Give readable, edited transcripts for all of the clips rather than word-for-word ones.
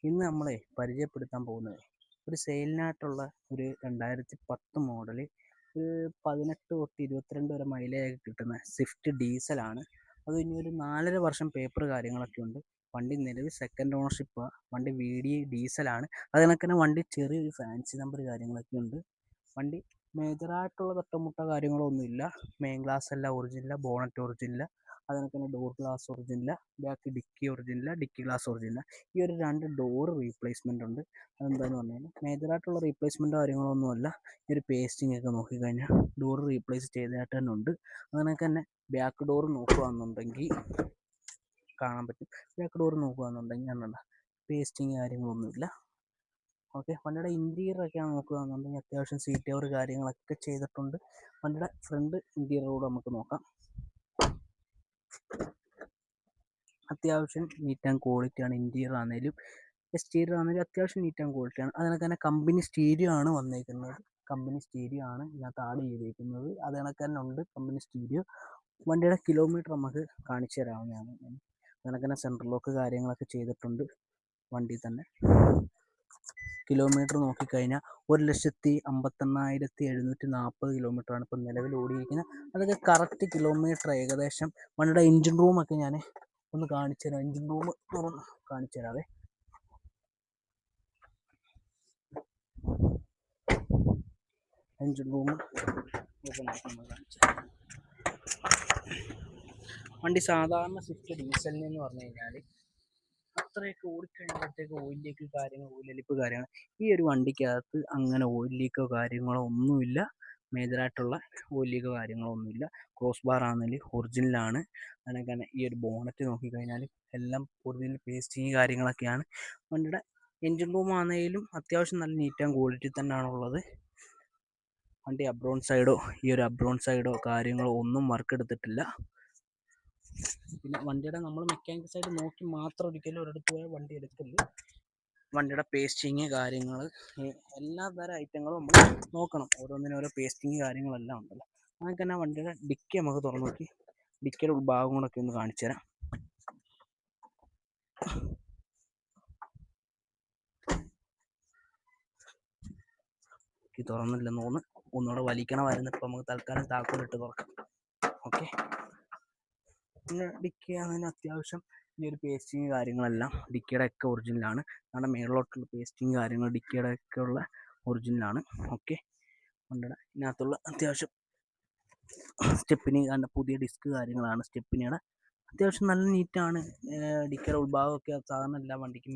ഇന്ന് നമ്മളെ പരിചയപ്പെടുത്താൻ പോകുന്നത് ഒരു സെയിലിനായിട്ടുള്ള ഒരു 2010 മോഡല് ഒരു 18 തൊട്ട് 22 വരെ മൈലേജ് കിട്ടുന്ന സ്വിഫ്റ്റ് ഡീസലാണ്. അത് ഇനി ഒരു 4.5 വർഷം പേപ്പർ കാര്യങ്ങളൊക്കെ ഉണ്ട്. വണ്ടി നിലവിൽ സെക്കൻഡ് ഓണർഷിപ്പ്. വണ്ടി ഡീസലാണ്. അത് കണക്ക് തന്നെ വണ്ടി ചെറിയൊരു ഫാൻസി നമ്പർ കാര്യങ്ങളൊക്കെ ഉണ്ട്. വണ്ടി മേജറായിട്ടുള്ള തട്ടമുട്ട കാര്യങ്ങളൊന്നുമില്ല. മെയിൻ ഗ്ലാസ് എല്ലാം ഒറിജിനൽ, ബോണറ്റ് ഒറിജിനൽ, അതിനൊക്കെ തന്നെ door glass original, back dicky original, dicky glass original. ഈ ഒരു 2 ഡോറ് റീപ്ലേസ്മെൻ്റ് ഉണ്ട്. അതെന്താണെന്ന് പറഞ്ഞു കഴിഞ്ഞാൽ മേജറായിട്ടുള്ള റീപ്ലേസ്മെൻറ്റ് കാര്യങ്ങളൊന്നുമല്ല. ഈ ഒരു പേസ്റ്റിംഗ് ഒക്കെ നോക്കിക്കഴിഞ്ഞാൽ ഡോറ് റീപ്ലേസ് ചെയ്തതായിട്ട് തന്നെ ഉണ്ട്. അങ്ങനെയൊക്കെ തന്നെ ബാക്ക് ഡോർ നോക്കുകയാണെന്നുണ്ടെങ്കിൽ കാണാൻ പറ്റും. ബാക്ക് ഡോർ നോക്കുകയാണെന്നുണ്ടെങ്കിൽ എന്നുള്ള പേസ്റ്റിങ് കാര്യങ്ങളൊന്നുമില്ല. ഓക്കെ, വണ്ടിയുടെ ഇൻറ്റീരിയറൊക്കെ നോക്കുകയാണെന്നുണ്ടെങ്കിൽ അത്യാവശ്യം സീറ്റ് കവർ കാര്യങ്ങളൊക്കെ ചെയ്തിട്ടുണ്ട്. വണ്ടിയുടെ ഫ്രണ്ട് ഇൻറ്റീരിയറോട് നമുക്ക് നോക്കാം. അത്യാവശ്യം നീറ്റ് ആൻഡ് ക്വാളിറ്റിയാണ്. ഇൻറ്റീരിയർ ആണെങ്കിലും എക്സ്റ്റീരിയർ ആണെങ്കിലും അത്യാവശ്യം നീറ്റ് ആൻഡ് ക്വാളിറ്റിയാണ്. അതിനൊക്കെ തന്നെ കമ്പനി സ്റ്റീരിയോ ആണ് വന്നേക്കുന്നത്. കമ്പനി സ്റ്റീരിയോ ആണ് ഇതിനകത്ത് ആഡ് ചെയ്തേക്കുന്നത്. അത് കണക്ക് തന്നെ ഉണ്ട് കമ്പനി സ്റ്റീരിയോ. വണ്ടിയുടെ കിലോമീറ്റർ നമുക്ക് കാണിച്ചു തരാവുന്നതാണ്. അതിനൊക്കെ തന്നെ സെൻട്രൽ ലോക്ക് കാര്യങ്ങളൊക്കെ ചെയ്തിട്ടുണ്ട്. വണ്ടി തന്നെ കിലോമീറ്റർ നോക്കിക്കഴിഞ്ഞാൽ 1,58,740 കിലോമീറ്ററാണ് ഇപ്പോൾ നിലവിൽ ഓടിയിരിക്കുന്നത്. അതൊക്കെ കറക്റ്റ് കിലോമീറ്റർ ഏകദേശം. വണ്ടിയുടെ എൻജിൻ റൂമൊക്കെ ഞാൻ ഒന്ന് കാണിച്ചു തരാം. എൻജിൻ റൂം കാണിച്ചു തരാവേ. എൻജിൻ റൂം കാണിച്ചു. വണ്ടി സാധാരണ സ്വിഫ്റ്റ് ഡീസലിന് എന്ന് പറഞ്ഞു കഴിഞ്ഞാൽ അത്രയൊക്കെ ഓടിക്കഴിയുമ്പോഴത്തേക്ക് ഓയിൽ ലീക്ക് കാര്യങ്ങൾ ഈ ഒരു വണ്ടിക്കകത്ത് അങ്ങനെ ഓയിൽ ലീക്കോ കാര്യങ്ങളോ ഒന്നുമില്ല. മേജറായിട്ടുള്ള ഓയിൽ ലീക്കോ കാര്യങ്ങളോ ഒന്നുമില്ല. ക്രോസ് ബാർ ആണെങ്കിലും ഒറിജിനലാണ്. അതിനൊക്കെ തന്നെ ഈ ഒരു ബോണറ്റ് നോക്കിക്കഴിഞ്ഞാൽ എല്ലാം ഒറിജിനൽ പേസ്റ്റിങ് കാര്യങ്ങളൊക്കെയാണ്. വണ്ടിയുടെ എൻജിൻ റൂം ആണെങ്കിലും അത്യാവശ്യം നല്ല നീറ്റ് ആൻഡ് ക്വാളിറ്റി തന്നെയാണുള്ളത്. വണ്ടി അബ്രോൺ സൈഡോ കാര്യങ്ങളോ ഒന്നും വർക്ക് എടുത്തിട്ടില്ല. പിന്നെ വണ്ടിയുടെ നമ്മൾ മെക്കാനിക് സൈഡ് നോക്കി മാത്രം ഒരിക്കലും ഒരിടത്ത് പോയാൽ വണ്ടി എടുക്കരുത്. വണ്ടിയുടെ പേസ്റ്റിങ് കാര്യങ്ങൾ എല്ലാ തരം ഐറ്റങ്ങളും നമ്മൾ നോക്കണം. ഓരോന്നിനും ഓരോ പേസ്റ്റിങ് കാര്യങ്ങളെല്ലാം ഉണ്ടല്ലോ. അങ്ങനെ തന്നെ വണ്ടിയുടെ ഡിക്കി നമുക്ക് തുറന്നു നോക്കി ഡിക്കിയുടെ ഉൾഭാഗം കൂടെ ഒക്കെ ഒന്ന് കാണിച്ചു തരാം. ഡിക്കി തുറന്നില്ലെന്ന് തോന്നുന്നു. ഒന്നുകൂടെ വലിക്കണമായിരുന്നു. ഇപ്പം നമുക്ക് തൽക്കാലം താക്കോലിട്ട് തുറക്കാം. ഓക്കെ, പിന്നെ ഡിക്കി അങ്ങനെ അത്യാവശ്യം ഈ ഒരു പേസ്റ്റിങ് കാര്യങ്ങളെല്ലാം ഡിക്കിയുടെ ഒക്കെ ഒറിജിനലാണ്. നമ്മുടെ മേളിലോട്ടുള്ള പേസ്റ്റിങ് കാര്യങ്ങൾ ഡിക്കിയുടെ ഒക്കെ ഉള്ള ഒറിജിനലാണ്. ഓക്കെ, വണ്ടിയുടെ ഇതിനകത്തുള്ള അത്യാവശ്യം സ്റ്റെപ്പിനി കണ്ട പുതിയ ഡിസ്ക് കാര്യങ്ങളാണ്. സ്റ്റെപ്പിനിയുടെ അത്യാവശ്യം നല്ല നീറ്റാണ്. ഡിക്കിയുടെ ഉൾഭാഗമൊക്കെ സാധാരണ എല്ലാ വണ്ടിക്കും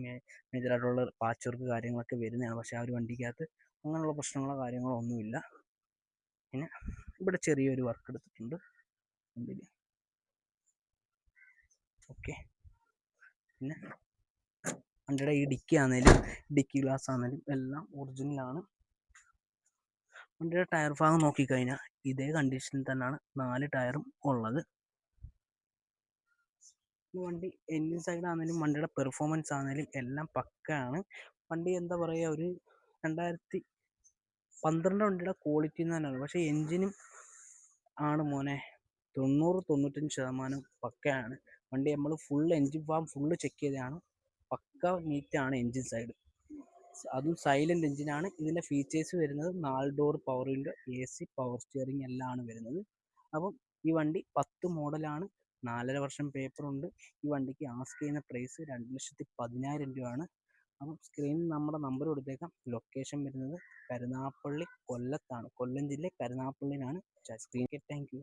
മേജറായിട്ടുള്ള പാച്ച് വർക്ക് കാര്യങ്ങളൊക്കെ വരുന്നതാണ്. പക്ഷേ ആ ഒരു വണ്ടിക്കകത്ത് അങ്ങനെയുള്ള പ്രശ്നങ്ങളോ കാര്യങ്ങളോ ഒന്നുമില്ല. പിന്നെ ഇവിടെ ചെറിയൊരു വർക്ക് എടുത്തിട്ടുണ്ട് വണ്ടിയിൽ. ഓക്കെ, പിന്നെ വണ്ടിയുടെ ഈ ഡിക്കി ആണെങ്കിലും ഡിക്കി ഗ്ലാസ് ആണെങ്കിലും എല്ലാം ഒറിജിനലാണ്. വണ്ടിയുടെ ടയർ ഭാഗം നോക്കിക്കഴിഞ്ഞാൽ ഇതേ കണ്ടീഷനിൽ തന്നെയാണ് 4 ടയറും ഉള്ളത്. ഈ വണ്ടി എൻജിൻ സൈഡ് ആണെങ്കിലും വണ്ടിയുടെ പെർഫോമൻസ് ആണെങ്കിലും എല്ലാം പക്കയാണ്. വണ്ടി എന്താ പറയുക, ഒരു 2012 വണ്ടിയുടെ ക്വാളിറ്റി എന്ന് തന്നെയാണ്. പക്ഷേ എൻജിനും ആണ് മോനെ 90-95% പക്കയാണ്. വണ്ടി നമ്മൾ full engine farm full check ചെയ്തതാണ്. പക്ക നീറ്റാണ് എൻജിൻ സൈഡ്. അതും സൈലൻറ്റ് എൻജിനാണ്. ഇതിൻ്റെ ഫീച്ചേഴ്സ് വരുന്നത് 4 door power window, AC, power steering എല്ലാം ആണ് വരുന്നത്. അപ്പം ഈ വണ്ടി 10 മോഡലാണ്. 4.5 വർഷം പേപ്പറുണ്ട്. ഈ വണ്ടിക്ക് ആസ്ക് ചെയ്യുന്ന പ്രൈസ് 2,10,000 രൂപയാണ്. അപ്പം സ്ക്രീനിൽ നമ്മുടെ നമ്പർ കൊടുത്തേക്കാം. ലൊക്കേഷൻ വരുന്നത് കരുനാഗപ്പള്ളി, കൊല്ലത്താണ്. കൊല്ലം ജില്ല കരുനാഗപ്പള്ളിയിലാണ്. സ്ക്രീൻ. Thank you.